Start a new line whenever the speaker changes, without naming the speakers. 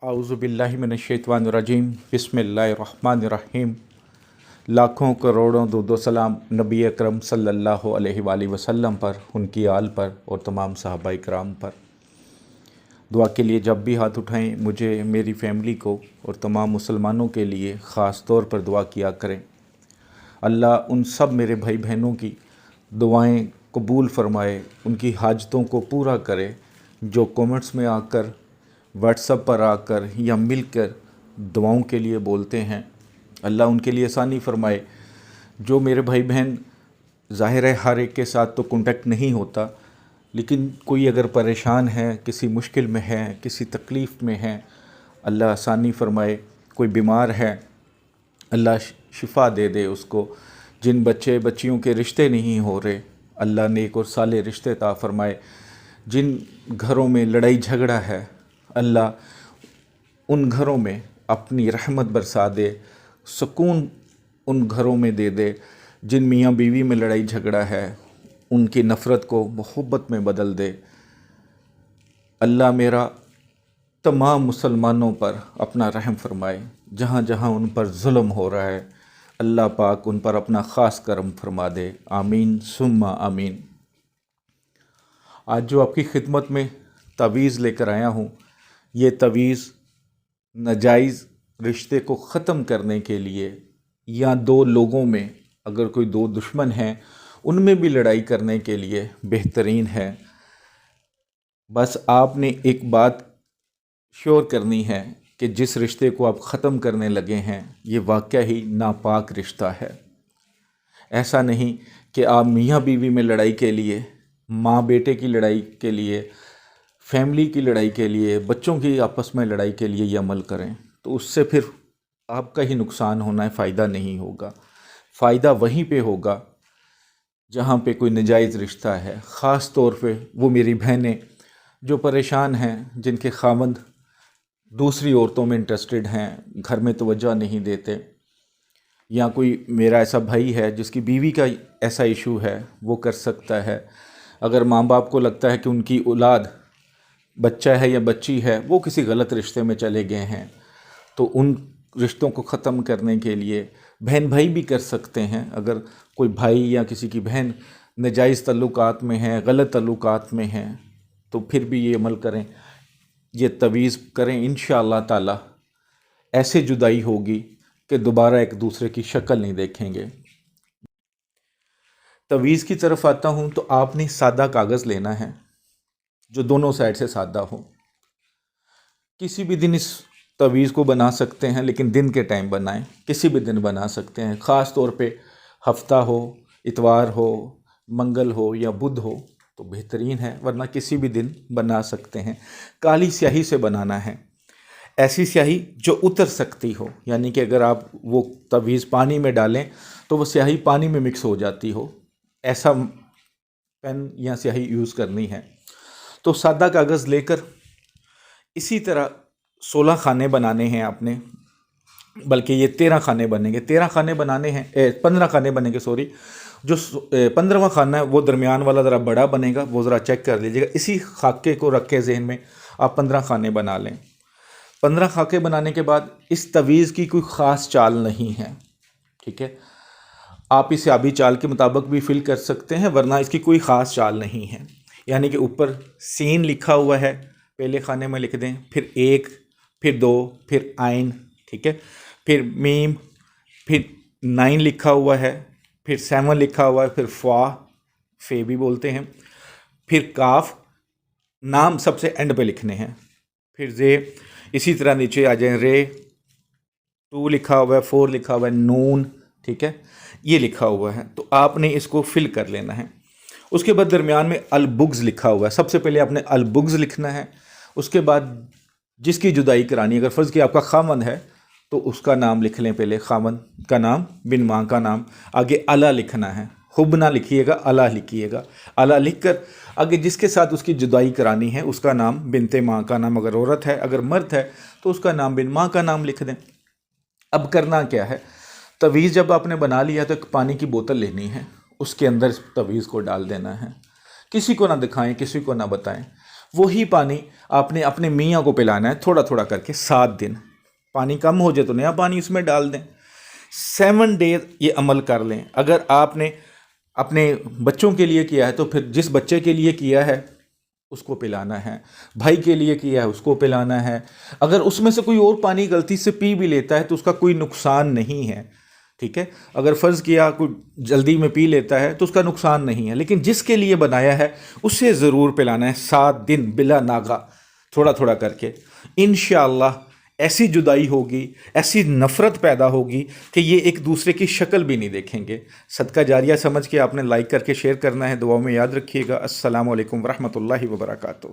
आऊज़ु बिल्लाहि मिनश्शैतानिर्रजीम बिस्मिल्लाहिर्रहमानिर्रहीम। लाखों करोड़ों दुरूद सलाम नबी अकरम सल्लल्लाहु अलैहि वसल्लम पर, उनकी आल पर और तमाम सहाबा इकराम पर। दुआ के लिए जब भी हाथ उठाएं, मुझे, मेरी फैमिली को और तमाम मुसलमानों के लिए ख़ास तौर पर दुआ किया करें। अल्लाह उन सब मेरे भाई बहनों की दुआएं कबूल फ़रमाए, उनकी हाजतों को पूरा करे जो कमेंट्स में आकर, व्हाट्सएप पर आकर या मिलकर दुआओं के लिए बोलते हैं। अल्लाह उनके लिए आसानी फ़रमाए। जो मेरे भाई बहन, ज़ाहिर है हर एक के साथ तो कांटेक्ट नहीं होता, लेकिन कोई अगर परेशान है, किसी मुश्किल में है, किसी तकलीफ़ में है, अल्लाह आसानी फ़रमाए। कोई बीमार है, अल्लाह शिफा दे दे उसको। जिन बच्चे बच्चियों के रिश्ते नहीं हो रहे, अल्लाह नेक और साले रिश्ते अता फ़रमाए। जिन घरों में लड़ाई झगड़ा है, अल्लाह उन घरों में अपनी रहमत बरसा दे, सुकून उन घरों में दे दे। जिन मियाँ बीवी में लड़ाई झगड़ा है, उनकी नफ़रत को मोहब्बत में बदल दे। अल्लाह मेरा तमाम मुसलमानों पर अपना रहम फरमाए। जहाँ जहाँ उन पर जुल्म हो रहा है, अल्लाह पाक उन पर अपना ख़ास करम फरमा दे। आमीन सुम्मा आमीन। आज जो आपकी खिदमत में तवीज़ लेकर आया हूँ, ये तवीज़ नाजायज़ रिश्ते को ख़त्म करने के लिए, या दो लोगों में अगर कोई दो दुश्मन हैं उनमें भी लड़ाई करने के लिए बेहतरीन है। बस आपने एक बात श्योर करनी है कि जिस रिश्ते को आप ख़त्म करने लगे हैं, ये वाक़या ही नापाक रिश्ता है। ऐसा नहीं कि आप मियाँ बीवी में लड़ाई के लिए, माँ बेटे की लड़ाई के लिए, फैमिली की लड़ाई के लिए, बच्चों की आपस में लड़ाई के लिए ये अमल करें, तो उससे फिर आपका ही नुकसान होना है, फ़ायदा नहीं होगा। फ़ायदा वहीं पे होगा जहाँ पे कोई नाजायज़ रिश्ता है। ख़ास तौर पे वो मेरी बहनें जो परेशान हैं, जिनके खामंद दूसरी औरतों में इंटरेस्टेड हैं, घर में तवज्जो नहीं देते, या कोई मेरा ऐसा भाई है जिसकी बीवी का ऐसा इशू है, वो कर सकता है। अगर माँ बाप को लगता है कि उनकी औलाद, बच्चा है या बच्ची है, वो किसी गलत रिश्ते में चले गए हैं, तो उन रिश्तों को ख़त्म करने के लिए बहन भाई भी कर सकते हैं। अगर कोई भाई या किसी की बहन नाजायज़ तल्लुकात में है, गलत तल्लुकात में हैं, तो फिर भी ये अमल करें, ये तवीज़ करें। इंशाअल्लाह ताला ऐसे जुदाई होगी कि दोबारा एक दूसरे की शक्ल नहीं देखेंगे। तवीज़ की तरफ आता हूँ तो आपने सादा कागज़ लेना है जो दोनों साइड से सादा हो। किसी भी दिन इस तवीज़ को बना सकते हैं, लेकिन दिन के टाइम बनाएं। किसी भी दिन बना सकते हैं, ख़ास तौर पे हफ्ता हो, इतवार हो, मंगल हो या बुध हो तो बेहतरीन है, वरना किसी भी दिन बना सकते हैं। काली स्याही से बनाना है, ऐसी स्याही जो उतर सकती हो, यानी कि अगर आप वो तवीज़ पानी में डालें तो वो स्याही पानी में मिक्स हो जाती हो, ऐसा पेन या स्याही यूज़ करनी है। तो सादा कागज़ लेकर इसी तरह 16 खाने बनाने हैं आपने, बल्कि ये 13 खाने बनेंगे। 13 खाने बनाने हैं, 15 खाने बनेंगे, सॉरी। जो 15वां खाना है वो दरमियान वाला ज़रा बड़ा बनेगा, वो ज़रा चेक कर लीजिएगा। इसी खाके को रख के जहन में आप 15 खाने बना लें। 15 खाके बनाने के बाद इस तवीज़ की कोई ख़ास चाल नहीं है, ठीक है। आप इसे आबी चाल के मुताबिक भी फिल कर सकते हैं, वरना इसकी कोई ख़ास चाल नहीं है। यानी कि ऊपर सीन लिखा हुआ है, पहले खाने में लिख दें, फिर 1, फिर 2, फिर आइन, ठीक है, फिर मीम, फिर 9 लिखा हुआ है, फिर 7 लिखा हुआ है, फिर फे भी बोलते हैं, फिर काफ, नाम सबसे एंड पे लिखने हैं, फिर जे। इसी तरह नीचे आ जाए, रे 2 लिखा हुआ है, 4 लिखा हुआ है, नून, ठीक है, ये लिखा हुआ है। तो आपने इसको फिल कर लेना है। उसके बाद दरमियान में अलबुग्ज़ लिखा हुआ है, सबसे पहले आपने अलबुग्ज़ लिखना है। उसके बाद जिसकी जुदाई करानी, अगर फ़र्ज़ कि आपका खामन है तो उसका नाम लिख लें, पहले खामन का नाम, बिन माँ का नाम, आगे अला लिखना है। हुब ना लिखिएगा, अला लिखिएगा। अला लिख कर आगे जिसके साथ उसकी जुदाई करानी है उसका नाम, बिनते माँ का नाम, अगर औरत है, अगर मर्द है तो उसका नाम बिन माँ का नाम लिख दें। अब करना क्या है, तवीज़ जब आपने बना लिया तो एक पानी की बोतल लेनी है, उसके अंदर तवीज़ को डाल देना है। किसी को ना दिखाएं, किसी को ना बताएं। وہی پانی آپ نے اپنے میاں کو پلانا ہے تھوڑا تھوڑا کر کے 7 دن. پانی کم ہو جائے تو نیا پانی اس میں ڈال دیں. 7 ڈیز یہ عمل کر لیں. اگر آپ نے اپنے بچوں کے لیے کیا ہے تو پھر جس بچے کے لیے کیا ہے اس کو پلانا ہے، بھائی کے لیے کیا ہے اس کو پلانا ہے. اگر اس میں سے کوئی اور پانی غلطی سے پی بھی لیتا ہے تو اس کا کوئی نقصان نہیں ہے، ٹھیک ہے. اگر فرض کیا کوئی جلدی میں پی لیتا ہے تو اس کا نقصان نہیں ہے، لیکن جس کے لیے بنایا ہے اسے ضرور پلانا ہے 7 دن بلا ناغہ، تھوڑا تھوڑا کر کے. انشاءاللہ ایسی جدائی ہوگی، ایسی نفرت پیدا ہوگی کہ یہ ایک دوسرے کی شکل بھی نہیں دیکھیں گے. صدقہ جاریہ سمجھ کے آپ نے لائک کر کے شیئر کرنا ہے. دعاؤں میں یاد رکھیے گا. السلام علیکم ورحمۃ اللہ وبرکاتہ.